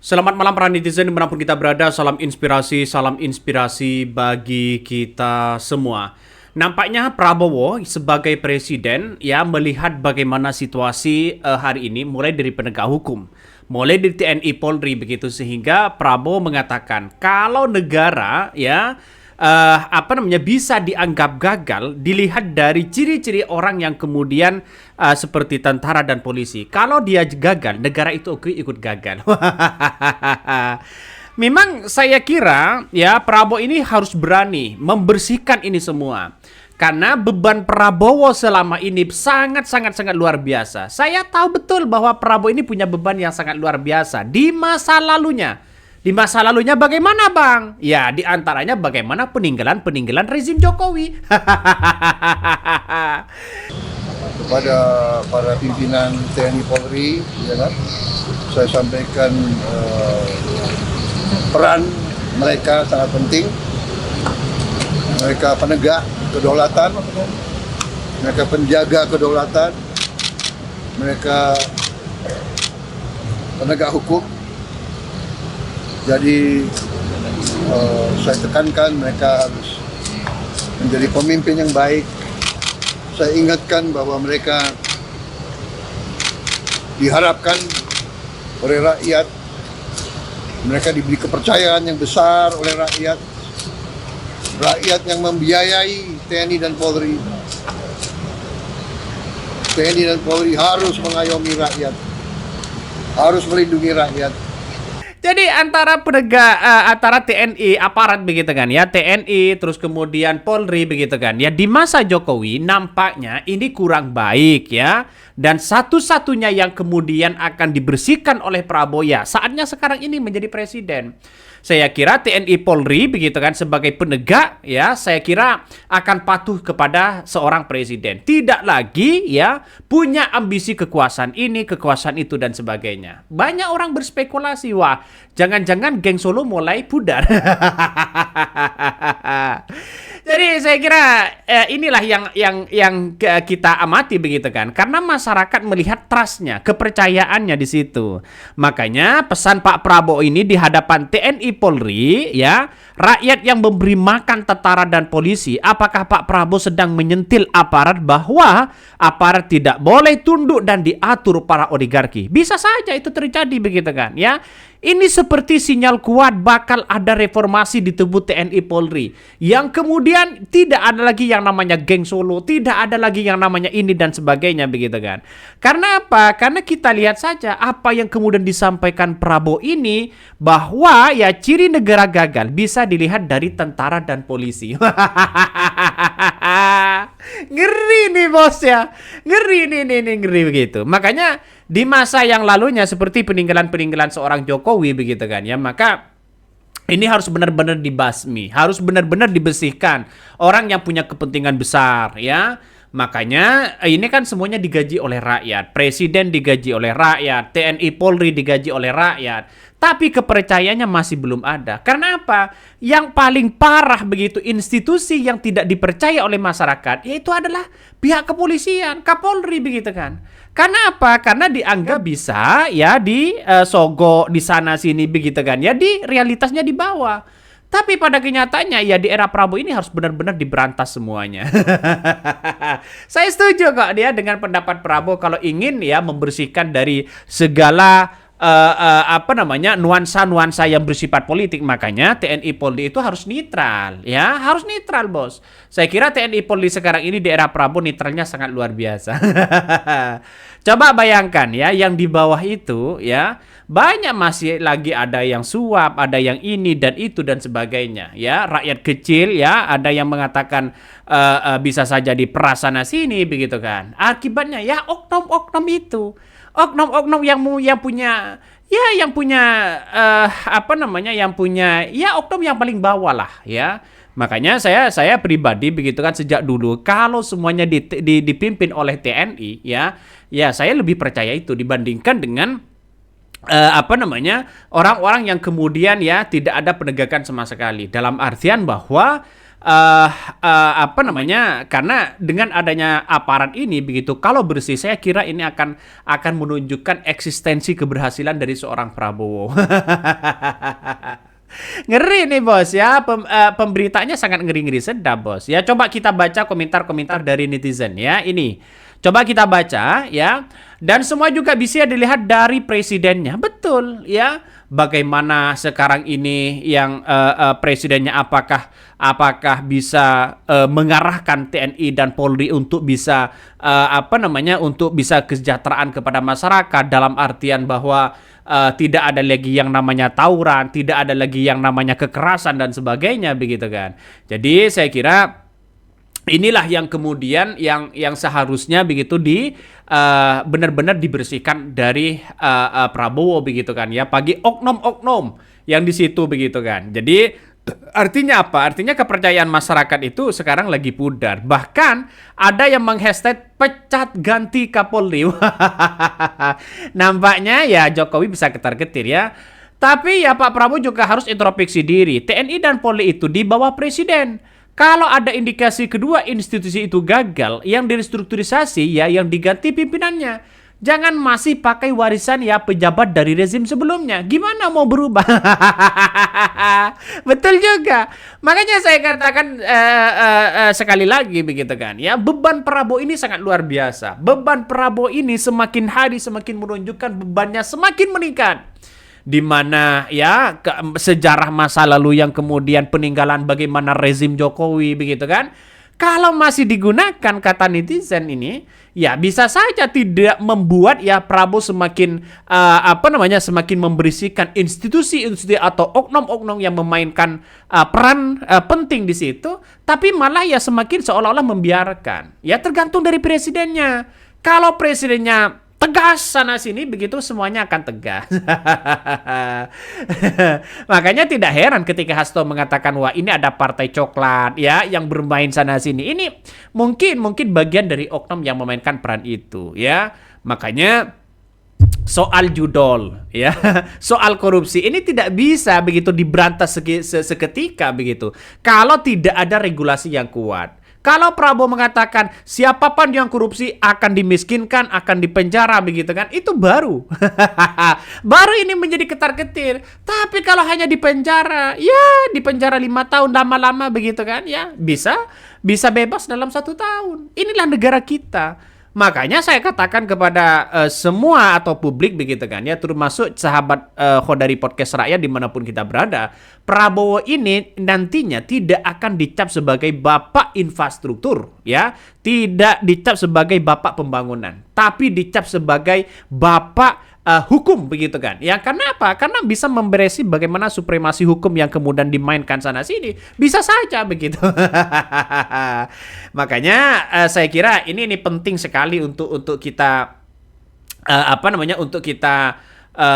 Selamat malam para netizen dimanapun kita berada, salam inspirasi bagi kita semua. Nampaknya Prabowo sebagai presiden ya melihat bagaimana situasi hari ini mulai dari penegak hukum, mulai dari TNI Polri begitu sehingga Prabowo mengatakan kalau negara ya bisa dianggap gagal dilihat dari ciri-ciri orang yang kemudian seperti tentara dan polisi. Kalau dia gagal, negara itu ikut gagal. Memang saya kira ya Prabowo ini harus berani membersihkan ini semua. Karena beban Prabowo selama ini sangat luar biasa. Saya tahu betul bahwa Prabowo ini punya beban yang sangat luar biasa di masa lalunya. Di masa lalunya bagaimana bang? Ya di antaranya bagaimana peninggalan rezim Jokowi. Kepada para pimpinan TNI Polri, ya kan, saya sampaikan peran mereka sangat penting. Mereka penegak kedaulatan, mereka penjaga kedaulatan, mereka penegak hukum. Jadi saya tekankan mereka harus menjadi pemimpin yang baik. Saya ingatkan bahwa mereka diharapkan oleh rakyat, mereka diberi kepercayaan yang besar oleh rakyat yang membiayai TNI dan Polri. TNI dan Polri harus mengayomi rakyat, harus melindungi rakyat. Jadi antara antara TNI aparat begitu kan ya, TNI terus kemudian Polri begitu kan ya, di masa Jokowi nampaknya ini kurang baik ya, dan satu-satunya yang kemudian akan dibersihkan oleh Prabowo ya saatnya sekarang ini menjadi presiden. Saya kira TNI Polri begitu kan sebagai penegak ya, saya kira akan patuh kepada seorang presiden. Tidak lagi ya punya ambisi kekuasaan ini, kekuasaan itu dan sebagainya. Banyak orang berspekulasi, wah, jangan-jangan geng Solo mulai pudar. Jadi saya kira inilah yang kita amati begitu kan, karena masyarakat melihat trustnya, kepercayaannya di situ. Makanya pesan Pak Prabowo ini di hadapan TNI Polri ya, rakyat yang memberi makan tentara dan polisi, apakah Pak Prabowo sedang menyentil aparat bahwa aparat tidak boleh tunduk dan diatur para oligarki? Bisa saja itu terjadi begitu kan ya. Ini seperti sinyal kuat bakal ada reformasi di tubuh TNI Polri. Yang kemudian tidak ada lagi yang namanya geng Solo, tidak ada lagi yang namanya ini dan sebagainya begitu kan. Karena apa? Karena kita lihat saja apa yang kemudian disampaikan Prabowo ini, bahwa ya ciri negara gagal bisa dilihat dari tentara dan polisi. Ngeri nih bos ya. Ngeri nih ngeri begitu. Makanya di masa yang lalunya seperti peninggalan seorang Jokowi begitu kan ya, maka ini harus benar-benar dibasmi, harus benar-benar dibersihkan orang yang punya kepentingan besar ya. Makanya ini kan semuanya digaji oleh rakyat, presiden digaji oleh rakyat, TNI Polri digaji oleh rakyat, tapi kepercayaannya masih belum ada. Karena apa? Yang paling parah begitu institusi yang tidak dipercaya oleh masyarakat, yaitu adalah pihak kepolisian, Kapolri begitu kan. Karena apa? Karena dianggap bisa ya disogok di sana sini begitu kan ya, di realitasnya di bawah. Tapi pada kenyataannya ya di era Prabowo ini harus benar-benar diberantas semuanya. Saya setuju kok dia dengan pendapat Prabowo kalau ingin ya membersihkan dari segala nuansa-nuansa yang bersifat politik. Makanya TNI Polri itu harus netral ya, harus netral bos. Saya kira TNI Polri sekarang ini di era Prabowo netralnya sangat luar biasa. Coba bayangkan ya, yang di bawah itu ya banyak masih lagi ada yang suap, ada yang ini dan itu dan sebagainya ya. Rakyat kecil ya, ada yang mengatakan bisa saja diperas sana sini begitu kan. Akibatnya ya oknum-oknum itu, oknum-oknum yang punya ya oknum yang paling bawah lah ya. Makanya saya pribadi begitu kan sejak dulu kalau semuanya dipimpin oleh TNI ya saya lebih percaya itu dibandingkan dengan orang-orang yang kemudian ya tidak ada penegakan sama sekali. Dalam artian bahwa apa namanya, karena dengan adanya aparat ini begitu, kalau bersih, saya kira ini akan menunjukkan eksistensi keberhasilan dari seorang Prabowo. Ngeri nih bos ya, pemberitanya sangat ngeri-ngeri sedap bos ya. Coba kita baca komentar-komentar dari netizen ya. Ini coba kita baca ya. Dan semua juga bisa dilihat dari presidennya. Betul ya. Bagaimana sekarang ini yang presidennya apakah bisa mengarahkan TNI dan Polri untuk bisa apa namanya, untuk bisa kesejahteraan kepada masyarakat, dalam artian bahwa tidak ada lagi yang namanya tawuran, tidak ada lagi yang namanya kekerasan dan sebagainya begitu kan. Jadi saya kira inilah yang kemudian yang seharusnya begitu benar-benar dibersihkan dari Prabowo begitu kan ya, bagi oknum-oknum yang di situ begitu kan. Jadi artinya apa? Artinya kepercayaan masyarakat itu sekarang lagi pudar. Bahkan ada yang menghashtag pecat ganti Kapolri. Nampaknya ya Jokowi bisa ketar-ketir ya. Tapi ya Pak Prabowo juga harus introspeksi diri. TNI dan Polri itu di bawah presiden. Kalau ada indikasi kedua institusi itu gagal, yang direstrukturisasi ya, yang diganti pimpinannya. Jangan masih pakai warisan ya pejabat dari rezim sebelumnya. Gimana mau berubah? Betul juga. Makanya saya katakan sekali lagi begitu kan ya, beban Prabowo ini sangat luar biasa. Beban Prabowo ini semakin hari semakin menunjukkan bebannya semakin meningkat. Di mana ya sejarah masa lalu yang kemudian peninggalan bagaimana rezim Jokowi begitu kan, kalau masih digunakan kata netizen ini ya bisa saja tidak membuat ya Prabowo semakin apa namanya, semakin membersihkan institusi-institusi atau oknum-oknum yang memainkan peran penting di situ, tapi malah ya semakin seolah-olah membiarkan. Ya tergantung dari presidennya. Kalau presidennya tegas sana sini begitu, semuanya akan tegas. Makanya tidak heran ketika Hasto mengatakan wah ini ada partai coklat ya yang bermain sana sini. Ini mungkin bagian dari oknum yang memainkan peran itu ya. Makanya soal judol ya, soal korupsi ini tidak bisa begitu diberantas seketika begitu kalau tidak ada regulasi yang kuat. Kalau Prabowo mengatakan siapapun yang korupsi akan dimiskinkan, akan dipenjara begitu kan, itu baru. Baru ini menjadi ketar-ketir. Tapi kalau hanya dipenjara, ya dipenjara 5 tahun lama-lama begitu kan, ya bisa bebas dalam 1 tahun. Inilah negara kita. Makanya saya katakan kepada semua atau publik begitu kan ya, termasuk sahabat Khodari Podcast Rakyat dimanapun kita berada, Prabowo ini nantinya tidak akan dicap sebagai bapak infrastruktur ya, tidak dicap sebagai bapak pembangunan, tapi dicap sebagai bapak hukum begitu kan ya. Karena apa? Karena bisa memberesi bagaimana supremasi hukum yang kemudian dimainkan sana sini, bisa saja begitu. Makanya saya kira ini penting sekali untuk kita apa namanya, untuk kita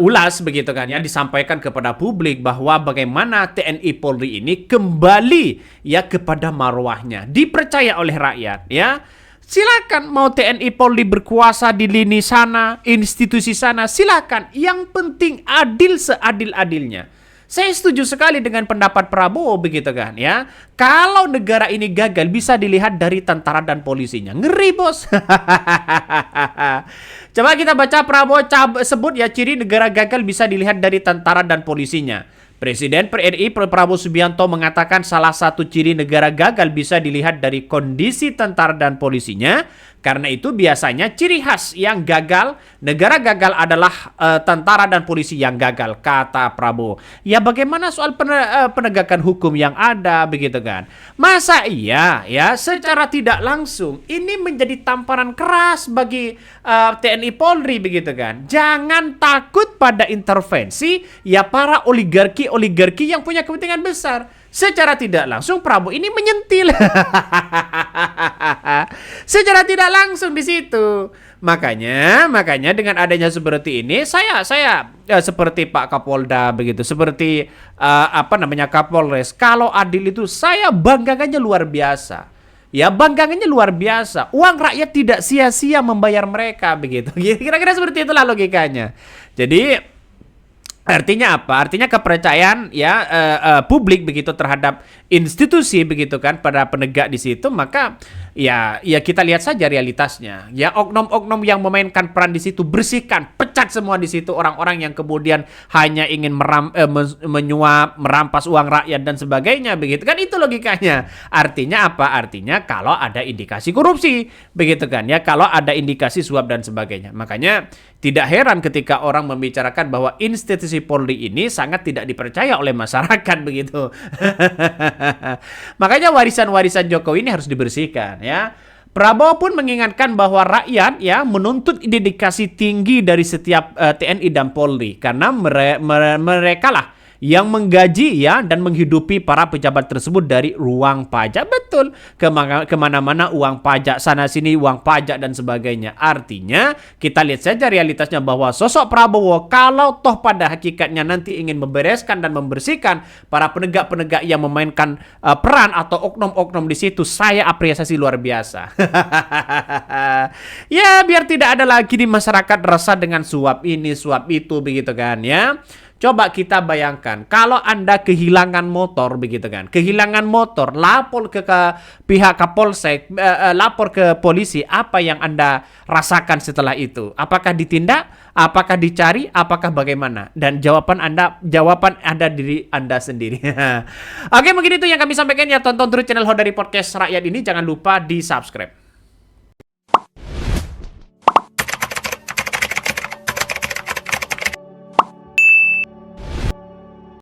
ulas begitu kan ya, disampaikan kepada publik bahwa bagaimana TNI Polri ini kembali ya kepada marwahnya, dipercaya oleh rakyat ya. Silakan mau TNI Polri berkuasa di lini sana, institusi sana, silakan. Yang penting adil seadil-adilnya. Saya setuju sekali dengan pendapat Prabowo begitu kan ya. Kalau negara ini gagal bisa dilihat dari tentara dan polisinya. Ngeri bos. Coba kita baca Prabowo sebut ya ciri negara gagal bisa dilihat dari tentara dan polisinya. Presiden RI Prabowo Subianto mengatakan salah satu ciri negara gagal bisa dilihat dari kondisi tentara dan polisinya. Karena itu biasanya ciri khas yang gagal, negara gagal adalah tentara dan polisi yang gagal, kata Prabowo. Ya bagaimana soal penegakan hukum yang ada begitu kan? Masa iya ya secara tidak langsung ini menjadi tamparan keras bagi TNI Polri begitu kan? Jangan takut pada intervensi ya para oligarki yang punya kepentingan besar. Secara tidak langsung Prabowo ini menyentil. Secara tidak langsung di situ. Makanya dengan adanya seperti ini saya seperti Pak Kapolda begitu, seperti apa namanya Kapolres, kalau adil itu saya banggakannya luar biasa. Ya banggakannya luar biasa. Uang rakyat tidak sia-sia membayar mereka begitu. Kira-kira seperti itulah logikanya. Jadi Artinya apa? Artinya kepercayaan ya publik begitu terhadap institusi begitu kan pada penegak di situ, maka ya kita lihat saja realitasnya. Ya oknum-oknum yang memainkan peran di situ bersihkan, pecat semua di situ orang-orang yang kemudian hanya ingin menyuap, merampas uang rakyat dan sebagainya begitu kan, itu logikanya. Artinya apa? Artinya kalau ada indikasi korupsi begitu kan ya, kalau ada indikasi suap dan sebagainya. Makanya tidak heran ketika orang membicarakan bahwa institusi Polri ini sangat tidak dipercaya oleh masyarakat begitu. Makanya warisan-warisan Jokowi ini harus dibersihkan ya. Prabowo pun mengingatkan bahwa rakyat ya menuntut dedikasi tinggi dari setiap TNI dan Polri karena mereka lah yang menggaji ya dan menghidupi para pejabat tersebut dari uang pajak. Betul, kemana-mana uang pajak, sana sini uang pajak dan sebagainya. Artinya kita lihat saja realitasnya bahwa sosok Prabowo kalau toh pada hakikatnya nanti ingin membereskan dan membersihkan para penegak-penegak yang memainkan peran atau oknum-oknum di situ, saya apresiasi luar biasa. Ya biar tidak ada lagi di masyarakat resah dengan suap ini suap itu begitu kan ya. Coba kita bayangkan, kalau Anda kehilangan motor begitu kan, kehilangan motor, lapor ke pihak Kapolsek, lapor ke polisi, apa yang Anda rasakan setelah itu? Apakah ditindak? Apakah dicari? Apakah bagaimana? Dan jawaban ada diri Anda sendiri. Oke, mungkin itu yang kami sampaikan ya. Tonton terus channel Hodari Podcast Rakyat ini, jangan lupa di subscribe.